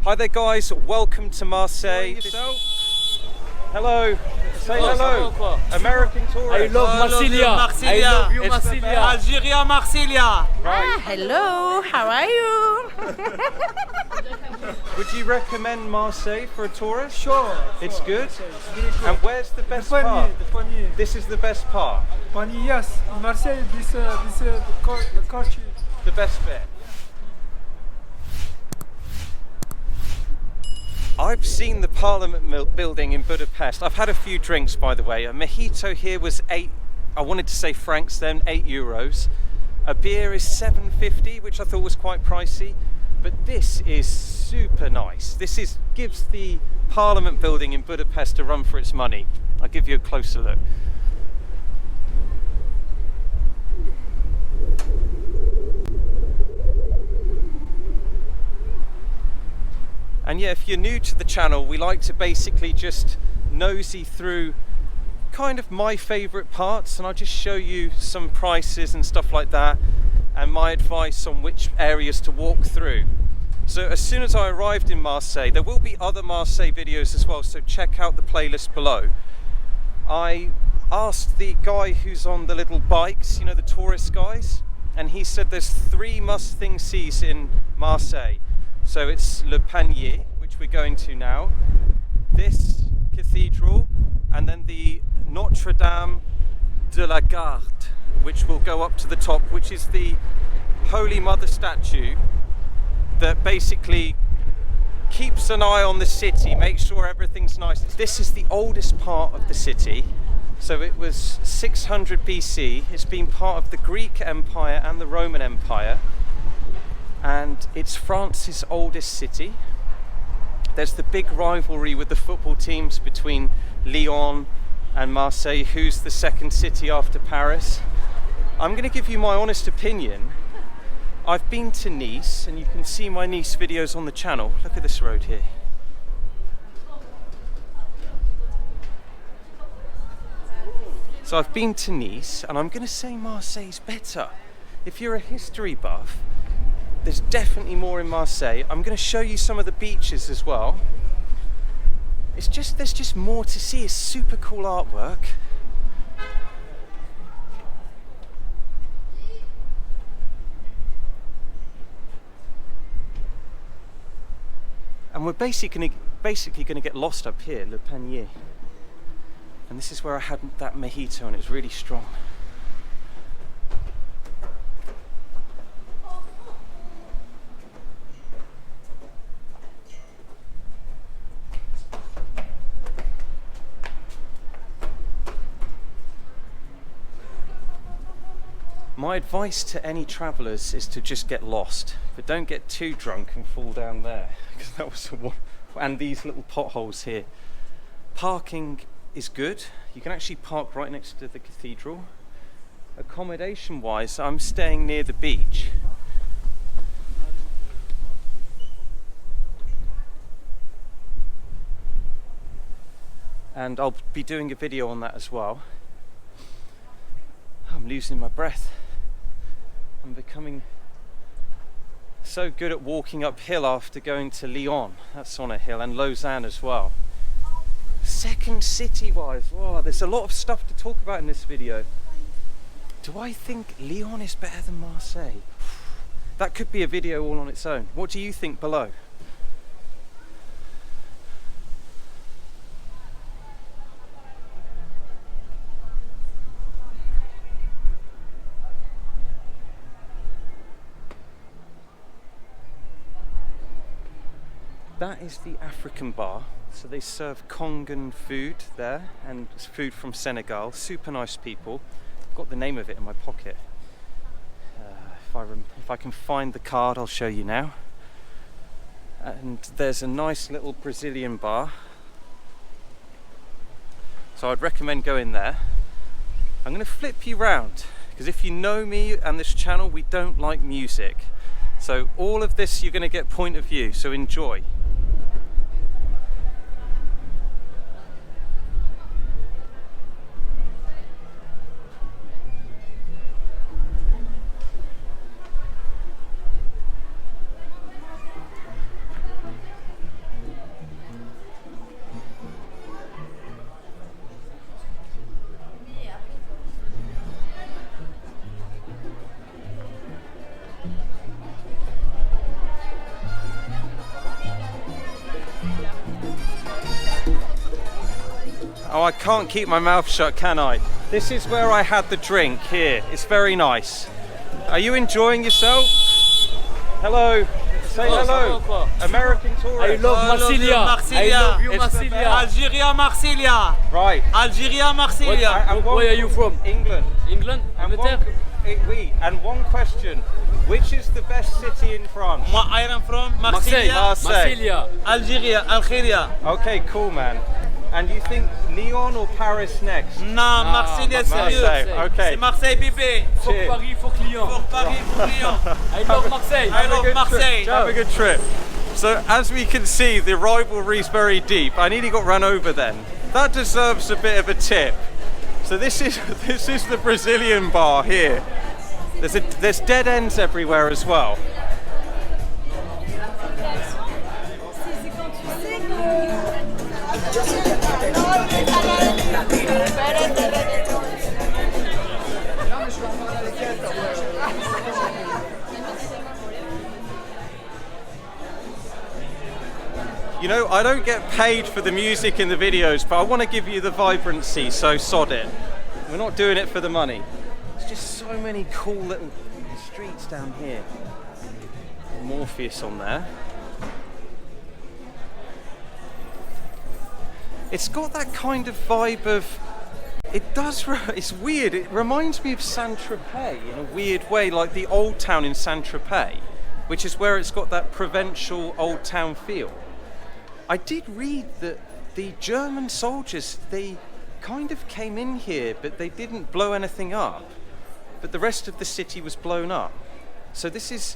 Hi there guys, welcome to Marseille. Hello, say hello. American tourist. I love Marseille. I love you, Marseille. Algeria, Marseille. Right. Hello, how are you? Would you recommend Marseille for a tourist? Sure. It's good? And where's the best part? The Panier. This is the best part? Panier, yes. In Marseille, the culture. The best bit? I've seen the Parliament building in Budapest. I've had a few drinks, by the way. A mojito here was I wanted to say francs then, €8. A beer is $7.50, which I thought was quite pricey. But this is super nice. This gives the Parliament building in Budapest a run for its money. I'll give you a closer look. And yeah, if you're new to the channel, we like to basically just nosy through kind of my favourite parts, and I'll just show you some prices and stuff like that, and my advice on which areas to walk through. So as soon as I arrived in Marseille, there will be other Marseille videos as well, so check out the playlist below. I asked the guy who's on the little bikes, you know, the tourist guys, and he said there's 3 must-thing sees in Marseille. So it's Le Panier, which we're going to now, this cathedral, and then the Notre Dame de la Garde, which will go up to the top, which is the Holy Mother statue that basically keeps an eye on the city, makes sure everything's nice. This is the oldest part of the city. So it was 600 BC. It's been part of the Greek Empire and the Roman Empire. And it's France's oldest city. There's the big rivalry with the football teams between Lyon and Marseille, who's the second city after Paris. I'm going to give you my honest opinion. I've been to Nice, and you can see my Nice videos on the channel. Look at this road here. So I've been to Nice, and I'm going to say Marseille's better. If you're a history buff, there's definitely more in Marseille. I'm going to show you some of the beaches as well. There's just more to see. It's super cool artwork. And we're basically going to get lost up here, Le Panier. And this is where I had that mojito, and it's really strong. My advice to any travellers is to just get lost, but don't get too drunk and fall down there, because that was one. And these little potholes here. Parking is good. You can actually park right next to the cathedral. Accommodation wise, I'm staying near the beach. And I'll be doing a video on that as well. I'm losing my breath. I'm becoming so good at walking uphill after going to Lyon. That's on a hill, and Lausanne as well. Second city wise, wow, there's a lot of stuff to talk about in this video. Do I think Lyon is better than Marseille? That could be a video all on its own. What do you think below? That is the African bar, so they serve Congan food there, and it's food from Senegal. Super nice people. I've got the name of it in my pocket. If I can find the card, I'll show you now. And there's a nice little Brazilian bar, so I'd recommend going there. I'm going to flip you round, because if you know me and this channel, we don't like music. So all of this you're going to get point of view, so enjoy. Oh, I can't keep my mouth shut, can I? This is where I had the drink here. It's very nice. Are you enjoying yourself? Hello. Say hello. American tourist. I love Marseille. I love you, Marseille. Algeria, Marseille. Right. Algeria, Marseille. Where are you from? England. England? Angleterre? And one question. Which is the best city in France? Moi, I am from Marseille. Marseille. Algeria, Algeria. Okay, cool, man. And you think Lyon or Paris next? Non, Marseille, c'est mieux. Marseille. Okay. C'est Marseille, bébé. Fuck Cheers. Paris, fuck Lyon. Pour Paris, pour Lyon. I love Marseille. I love Marseille. Have a good trip. So as we can see, the rivalry is very deep. I nearly got run over then. That deserves a bit of a tip. So this is the Brazilian bar here. There's dead ends everywhere as well. You know, I don't get paid for the music in the videos, but I want to give you the vibrancy, so sod it. We're not doing it for the money. There's just so many cool little streets down here. Morpheus on there. It's got that kind of vibe of, it's weird, it reminds me of Saint-Tropez in a weird way, like the old town in Saint-Tropez, which is where it's got that provincial old town feel. I did read that the German soldiers, they kind of came in here, but they didn't blow anything up. But the rest of the city was blown up. So this is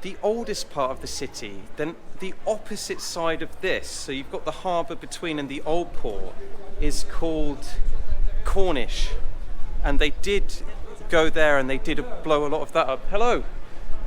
the oldest part of the city. Then the opposite side of this, so you've got the harbour between and the old port, is called Cornish. And they did go there and they did blow a lot of that up. Hello,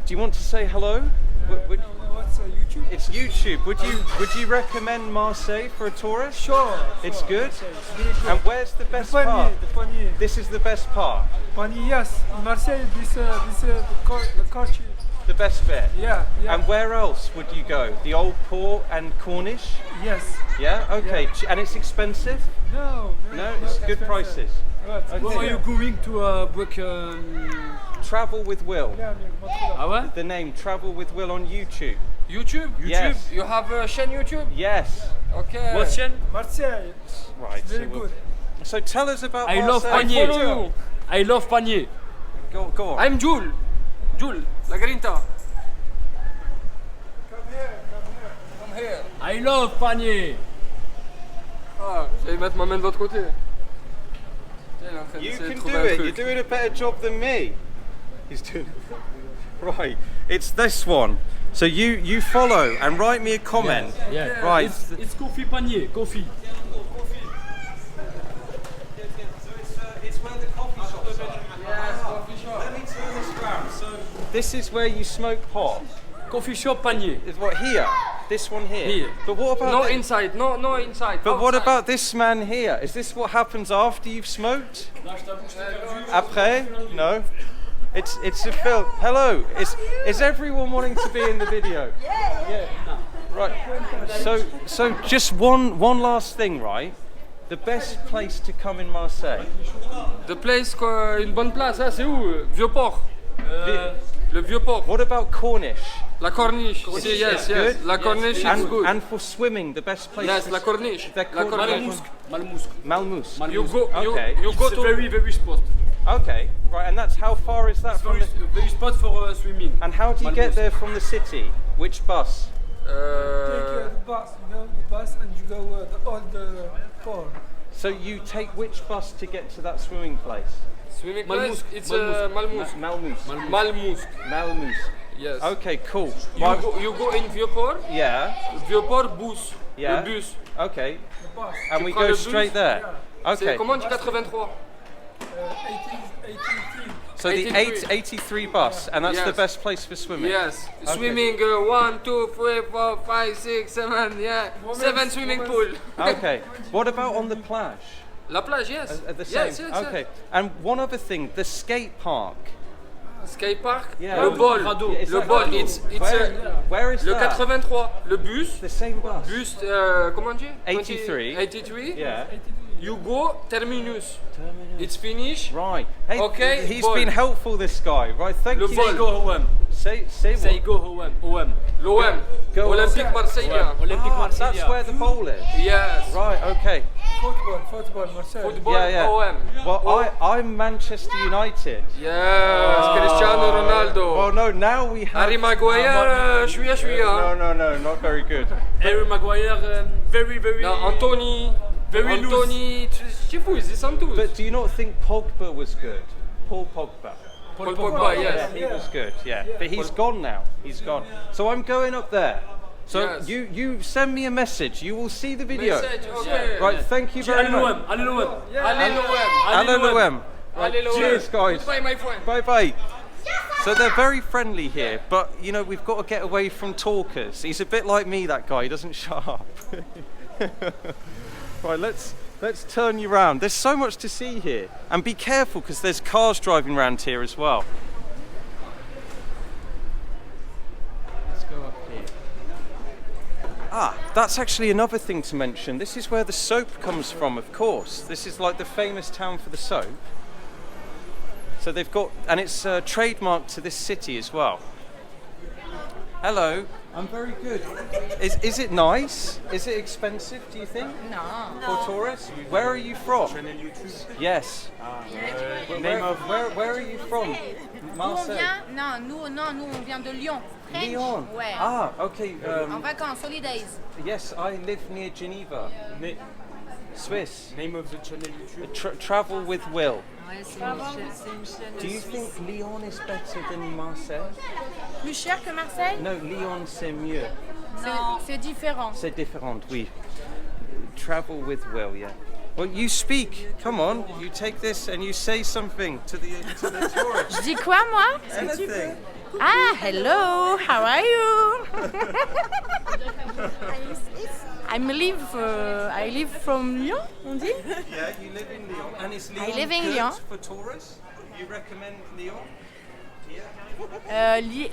do you want to say hello? What's YouTube? It's YouTube. Would you recommend Marseille for a tourist? Sure. It's good? It's really good. And where's the best Panier, part? the Panier. This is the best part. Panier, yes. In Marseille, the culture. The best bit. Yeah, yeah. And where else would you go? The old port and Cornish? Yes. Yeah? Okay. Yeah. And it's expensive? No, No, it's good prices. Right. Okay. Where are you going to book? Travel with Will. Ah ouais? The name Travel with Will on YouTube. YouTube? Yes. You have a chaîne YouTube? Yes. Okay. What chaîne? Marseille. Right. Very so good. So tell us about I love Marseille. Panier. Follow you. I love Panier. Go on. I'm Jules. Jules, la grinta. Come here. I love Panier. Ah, j'allais mettre ma main de l'autre côté. You can do it. You're doing a better job than me. He's doing it. Right. It's this one. So you follow and write me a comment. Yeah. Right. It's coffee Panier. Coffee. So it's where the coffee shops are. Yes, coffee shop. Let me turn this around. So this is where you smoke pot. Coffee shop Panier. Is what here? This one here. Here. But what about No the- inside, no inside. But what outside. about this man here? Is this what happens after you've smoked? Après? No. It's a film. Hello. Is everyone wanting to be in the video? Yeah. Right. So just one last thing, right? The best place to come in Marseille. The place, une bonne place, hein, c'est où? Vieux-Port. Le Vieux-Port. What about Cornish? La Corniche. See, yes. Good? La Corniche is good. And for swimming, the best place. Yes, to La Corniche. They're La called Corniche. Malmousse. You go, Okay. you go It's to. very spot. Okay. Right. And that's how far is that from the? Very spot for swimming. And how do you get there from the city? Which bus? Take the bus, the bus, and you go the port. So you take which bus to get to that swimming place? Swimming place. Malmousse. It's Malmousse. Malmousse. Malmousse. Malmousse. Yes. Yes. Okay, cool. You go in Vieux-Port. Yeah. Vieux-Port, bus. Yeah. Le bus. Okay. The bus. And we prends go le bus? straight there. C'est Okay. comment du 83? 83. So the 83 bus, and that's the Yes. best place for swimming. Yes. Okay. Swimming 1, 2, 3, 4, 5, 6, 7, yeah. 7 swimming pool. Okay. What about on the plage? La plage, yes. At the same. Yes. Okay. And one other thing, the skate park. Skate park. Yeah. Le bol. Radeau. Is Le that- bol. It's Where is le that? 83. Le bus. The same bus. Bus, comment on dit? 83. 83. Yeah. you go terminus. It's finished. Right. Hey, Okay, he's ball. been helpful, this guy. Right, thank Le you. ball. Go OM. Say what? Say go OM. OM. L'OM. Go Olympique Marseille. Olympique Ah, Marseille. that's where the bowl is. Yes. Right, okay. Football, Marseille. Football. Yeah. OM. Well, I'm Manchester United. Yes. Cristiano Ronaldo. Well, no, now we have... Harry Maguire. No, not very good. Harry Maguire, very. No, Anthony. Very Anthony. C'est fou, ils y sont tous. But do you not think Pogba was good? Paul Pogba. Paul Pogba, Yeah, yes. he was good, yeah. But he's gone now. He's gone. So I'm going up there. So Yes. you send me a message. You will see the video. Message, okay. Right, thank you very Allez much. l'OM. Allez l'OM. Allez l'OM. Hello, Noem. Allez l'OM. Cheers, guys. Goodbye, my friend. Bye bye. So they're very friendly here, but you know, we've got to get away from talkers. He's a bit like me, that guy. He doesn't shut up. Right, let's turn you round. There's so much to see here. And be careful, because there's cars driving around here as well. Let's go up here. Ah, that's actually another thing to mention. This is where the soap comes from, of course. This is like the famous town for the soap. So they've got, and it's trademarked to this city as well. Hello, I'm very good. Is it nice? Is it expensive, do you think? No. For tourists? Where are you from? Yes. Where are you from? Nous on Marseille. vient, nous on vient de Lyon. French. Lyon. Ouais. Ah, okay. En vacances, holidays. Yes, I live near Geneva, Swiss. Name of the channel YouTube. Travel with Will. Ouais, c'est une chaîne Do you think Lyon is better than Marseille? Plus cher que Marseille? No, Lyon c'est mieux. C'est différent. C'est différent, oui. Travel with Will, yeah. Well, you speak. Come on, you take this and you say something to the tourists. Je dis quoi, moi? Anything. Ah, hello, how are you? I live from Lyon, on dit? Yeah, you live in Lyon. And is Lyon live in good Lyon. for tourists? You recommend Lyon?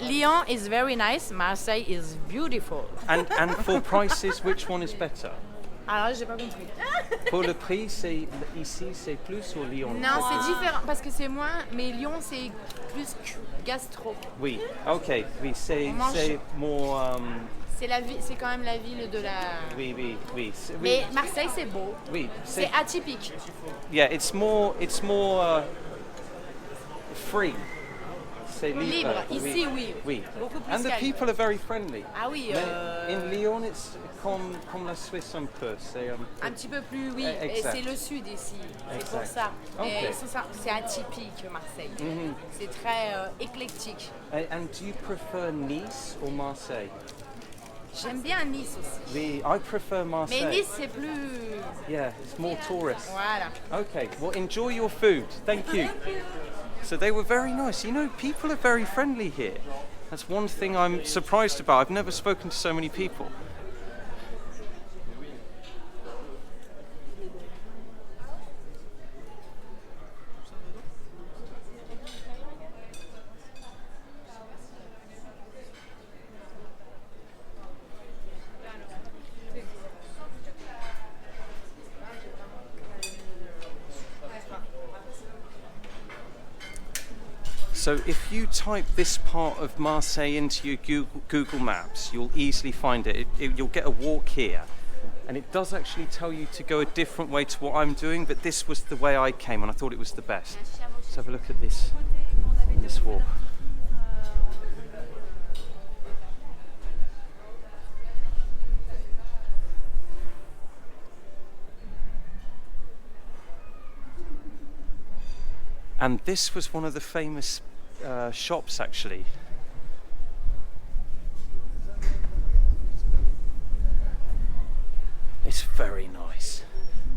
Lyon is very nice, Marseille is beautiful. And for prices, which one is better? Alors, j'ai pas compris. Pour le prix, c'est ici, c'est plus ou Lyon? Non, c'est différent parce que c'est moins, mais Lyon c'est plus gastro. Oui, ok, oui, c'est On mange- more. C'est quand même la ville de la. Oui. Mais Marseille c'est beau. Oui, C'est atypique. yeah, it's more free. C'est libre. Libre. Ici, oui. Beaucoup plus And the calme. people are very friendly. Ah oui. In Lyon, it's comme la Suisse un peu. C'est Un petit peu plus, oui. Et Exact. c'est le sud ici. C'est Exact. pour ça. Ok. Et c'est atypique Marseille. C'est très éclectique. And do you prefer Nice or Marseille? J'aime bien Nice aussi. I prefer Marseille. Mais Nice c'est plus. Yeah, it's more tourist. Voilà. Okay, well, enjoy your food. Thank you. So they were very nice. You know, people are very friendly here. That's one thing I'm surprised about. I've never spoken to so many people. So if you type this part of Marseille into your Google Maps, you'll easily find it. You'll get a walk here. And it does actually tell you to go a different way to what I'm doing, but this was the way I came and I thought it was the best. Let's have a look at this walk. And this was one of the famous shops, actually. It's very nice.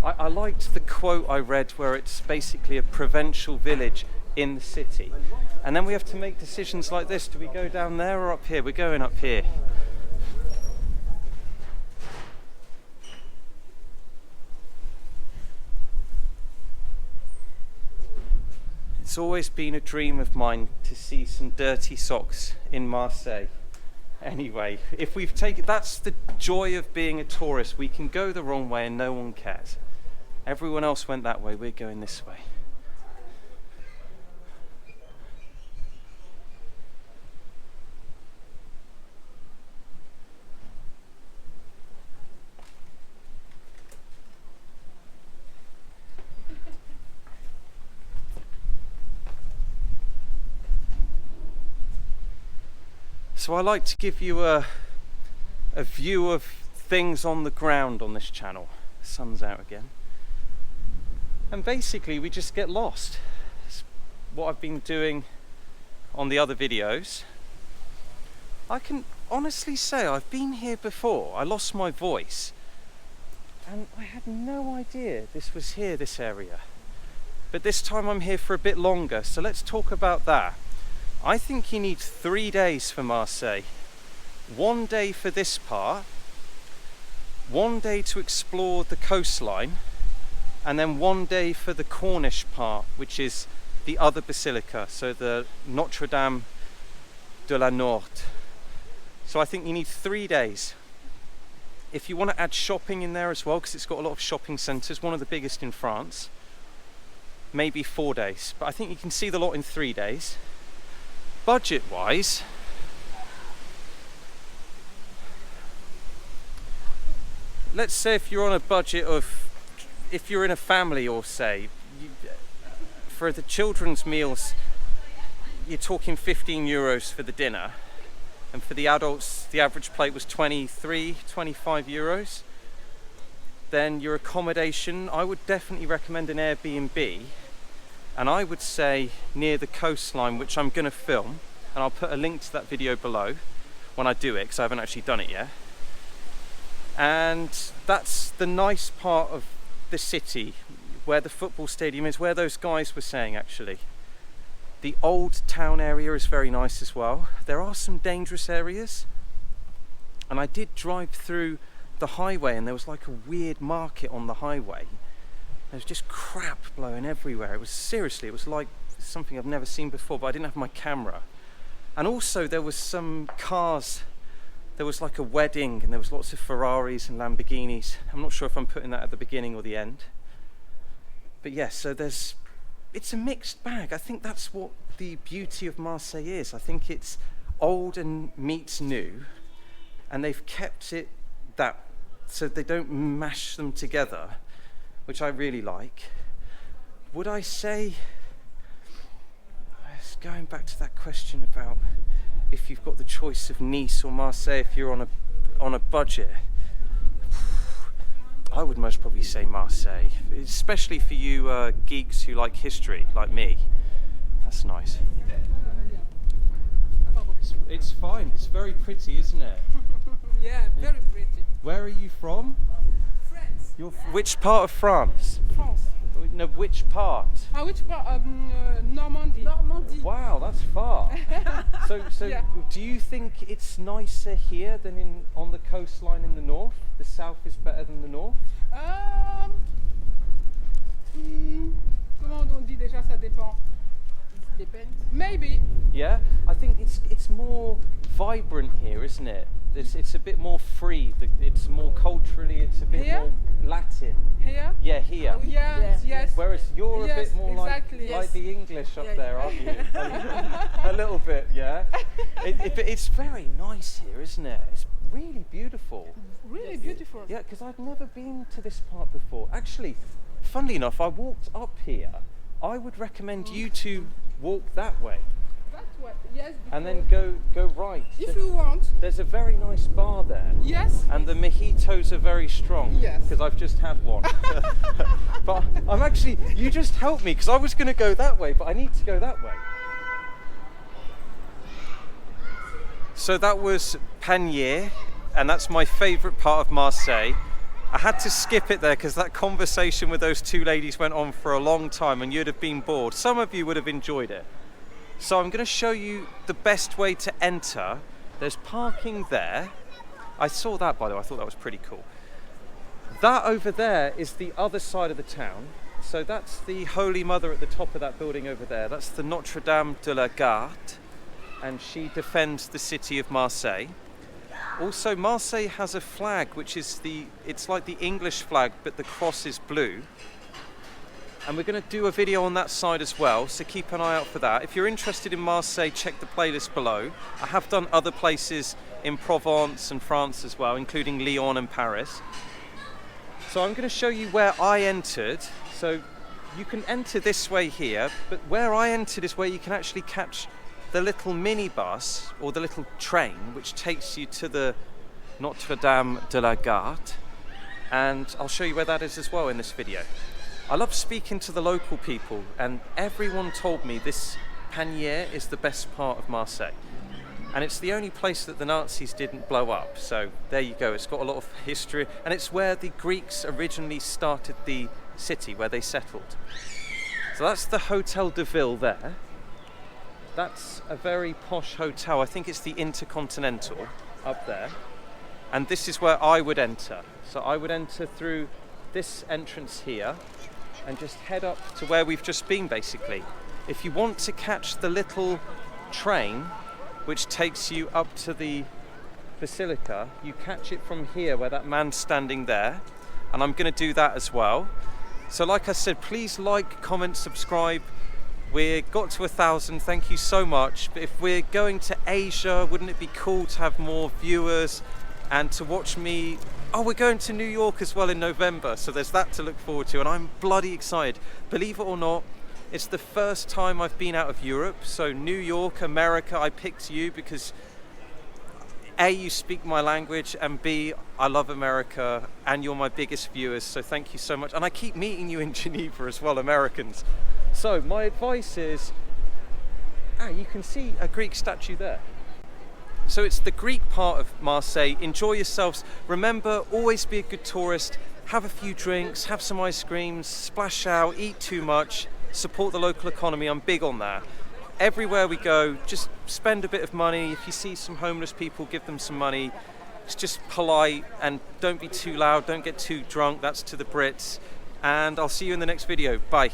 I liked the quote I read where it's basically a provincial village in the city. And then we have to make decisions like this. Do we go down there or up here? We're going up here. It's always been a dream of mine to see some dirty socks in Marseille. Anyway, if we've taken, that's the joy of being a tourist. We can go the wrong way and no one cares. Everyone else went that way, we're going this way. So I like to give you a view of things on the ground on this channel. The sun's out again. And basically we just get lost. It's what I've been doing on the other videos. I can honestly say I've been here before. I lost my voice and I had no idea this was here, this area. But this time I'm here for a bit longer, so let's talk about that. I think you need 3 days for Marseille. 1 day for this part, 1 day to explore the coastline, and then 1 day for the Cornish part, which is the other basilica, so the Notre Dame de la Norte. So I think you need 3 days. If you want to add shopping in there as well, because it's got a lot of shopping centres, one of the biggest in France, maybe 4 days. But I think you can see the lot in 3 days. Budget wise, let's say if you're on a budget of, if you're in a family or say, for the children's meals, you're talking 15 euros for the dinner, and for the adults, the average plate was 23, 25 euros. Then your accommodation, I would definitely recommend an Airbnb. And I would say near the coastline, which I'm going to film, and I'll put a link to that video below when I do it, because I haven't actually done it yet. And that's the nice part of the city, where the football stadium is, where those guys were saying actually. The old town area is very nice as well. There are some dangerous areas. And I did drive through the highway and there was like a weird market on the highway. There was just crap blowing everywhere. It was seriously, it was like something I've never seen before, but I didn't have my camera. And also there was some cars, there was like a wedding and there was lots of Ferraris and Lamborghinis. I'm not sure if I'm putting that at the beginning or the end. But yes, so it's a mixed bag. I think that's what the beauty of Marseille is. I think it's old and meets new, and they've kept it that, so they don't mash them together, which I really like. Would I say, going back to that question about if you've got the choice of Nice or Marseille, if you're on a budget, I would most probably say Marseille, especially for you geeks who like history, like me. That's nice. It's fine, it's very pretty, isn't it? Yeah, very pretty. Where are you from? France. Which part of France? France. No, which part? Which part? Normandy. Normandy. Wow, that's far. So Yeah. do you think it's nicer here than on the coastline in the north? The south is better than the north? Comment on dit déjà, ça dépend. Depends. Maybe. Yeah, I think it's more vibrant here, isn't it? It's a bit more free. It's more culturally. It's a bit Here? more Latin. Here? Yeah, here. Oh, yeah, yes. Whereas you're Yes, a bit more exactly. like the English up there, aren't you? A little bit, yeah. It's very nice here, isn't it? It's really beautiful. Really beautiful. Yeah, because I've never been to this part before. Actually, funnily enough, I walked up here. I would recommend you to walk that way. That way, yes. And then go right. If you want. There's a very nice bar there. Yes. And the mojitos are very strong. Yes. Because I've just had one. But I'm actually, you just helped me, because I was going to go that way, but I need to go that way. So that was Panier, and that's my favourite part of Marseille. I had to skip it there because that conversation with those two ladies went on for a long time and you'd have been bored. Some of you would have enjoyed it. So I'm going to show you the best way to enter. There's parking there. I saw that, by the way. I thought that was pretty cool. That over there is the other side of the town. So that's the Holy Mother at the top of that building over there. That's the Notre Dame de la Garde, and she defends the city of Marseille. Also, Marseille has a flag, which is it's like the English flag, but the cross is blue. and we're going to do a video on that side as well, so keep an eye out for that. If you're interested in Marseille, check the playlist below. I have done other places in Provence and France as well, including Lyon and Paris. So I'm going to show you where I entered. So you can enter this way here, but where I entered is where you can actually catch the little minibus or the little train which takes you to the Notre-Dame de la Garde, and I'll show you where that is as well in this video. I love speaking to the local people, and everyone told me this Panier is the best part of Marseille. And it's the only place that the Nazis didn't blow up. So there you go, it's got a lot of history, and it's where the Greeks originally started the city, where they settled. So that's the Hotel de Ville there. That's a very posh hotel. I think it's the Intercontinental up there. And this is where I would enter. So I would enter through this entrance here and just head up to where we've just been, basically. If you want to catch the little train which takes you up to the Basilica, you catch it from here where that man's standing there, and I'm going to do that as well. So like I said, please like, comment, subscribe. We got to 1,000, thank you so much. But if we're going to Asia, wouldn't it be cool to have more viewers and to watch me? Oh, we're going to New York as well in November, so there's that to look forward to, and I'm bloody excited. Believe it or not, it's the first time I've been out of Europe. So New York, America, I picked you because A, you speak my language, and B, I love America, and you're my biggest viewers, so thank you so much. And I keep meeting you in Geneva as well, Americans. So my advice is, you can see a Greek statue there. So it's the Greek part of Marseille. Enjoy yourselves. Remember, always be a good tourist. Have a few drinks, have some ice creams, splash out, eat too much, support the local economy. I'm big on that. Everywhere we go, just spend a bit of money. If you see some homeless people, give them some money. It's just polite, and don't be too loud, don't get too drunk. That's to the Brits. And I'll see you in the next video. Bye.